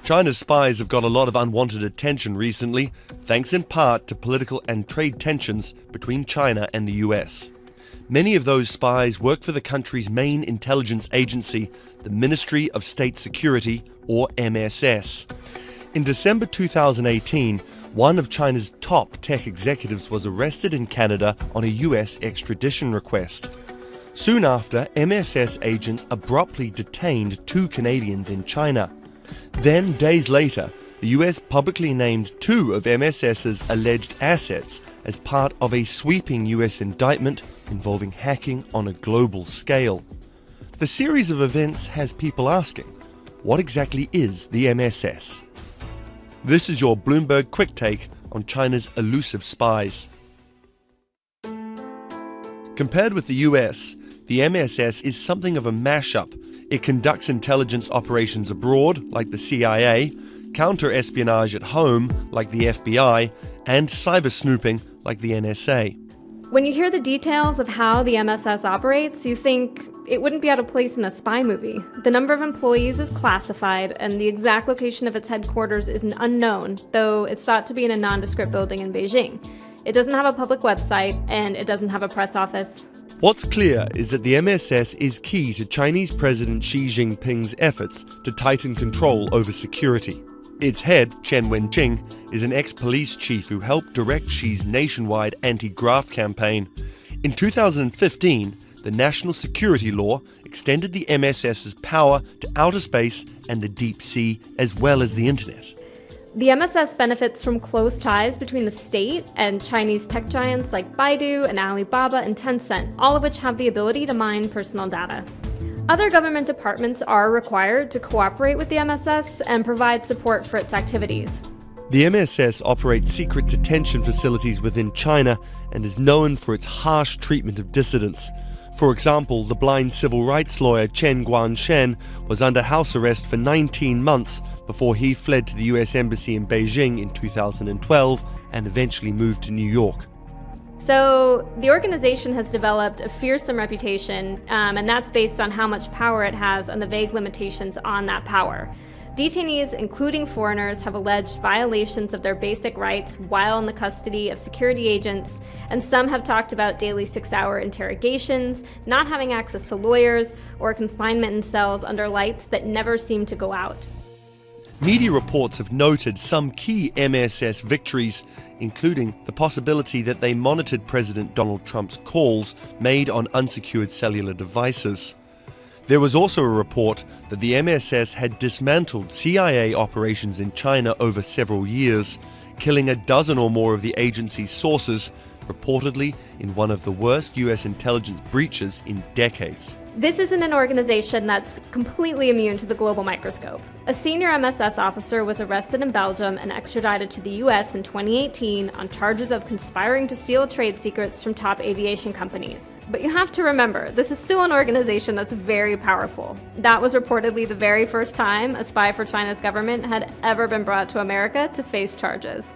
China's spies have got a lot of unwanted attention recently, thanks in part to political and trade tensions between China and the US. Many of those spies work for the country's main intelligence agency, the Ministry of State Security, or MSS. In December 2018, one of China's top tech executives was arrested in Canada on a US extradition request. Soon after, MSS agents abruptly detained 2 Canadians in China. Then, days later, the US publicly named 2 of MSS's alleged assets as part of a sweeping US indictment involving hacking on a global scale. The series of events has people asking, what exactly is the MSS? This is your Bloomberg QuickTake on China's elusive spies. Compared with the US, the MSS is something of a mashup. It conducts intelligence operations abroad, like the CIA, counter-espionage at home, like the FBI, and cyber snooping, like the NSA. When you hear the details of how the MSS operates, you think it wouldn't be out of place in a spy movie. The number of employees is classified, and the exact location of its headquarters is unknown, though it's thought to be in a nondescript building in Beijing. It doesn't have a public website, and it doesn't have a press office. What's clear is that the MSS is key to Chinese President Xi Jinping's efforts to tighten control over security. Its head, Chen Wenqing, is an ex-police chief who helped direct Xi's nationwide anti-graft campaign. In 2015, the national security law extended the MSS's power to outer space and the deep sea, as well as the internet. The MSS benefits from close ties between the state and Chinese tech giants like Baidu and Alibaba and Tencent, all of which have the ability to mine personal data. Other government departments are required to cooperate with the MSS and provide support for its activities. The MSS operates secret detention facilities within China and is known for its harsh treatment of dissidents. For example, the blind civil rights lawyer Chen Guangshen was under house arrest for 19 months before he fled to the US Embassy in Beijing in 2012 and eventually moved to New York. So the organization has developed a fearsome reputation, and that's based on how much power it has and the vague limitations on that power. Detainees, including foreigners, have alleged violations of their basic rights while in the custody of security agents, and some have talked about daily 6-hour interrogations, not having access to lawyers, or confinement in cells under lights that never seem to go out. Media reports have noted some key MSS victories, including the possibility that they monitored President Donald Trump's calls made on unsecured cellular devices. There was also a report that the MSS had dismantled CIA operations in China over several years, killing a dozen or more of the agency's sources, reportedly in one of the worst US intelligence breaches in decades. This isn't an organization that's completely immune to the global microscope. A senior MSS officer was arrested in Belgium and extradited to the US in 2018 on charges of conspiring to steal trade secrets from top aviation companies. But you have to remember, this is still an organization that's very powerful. That was reportedly the very first time a spy for China's government had ever been brought to America to face charges.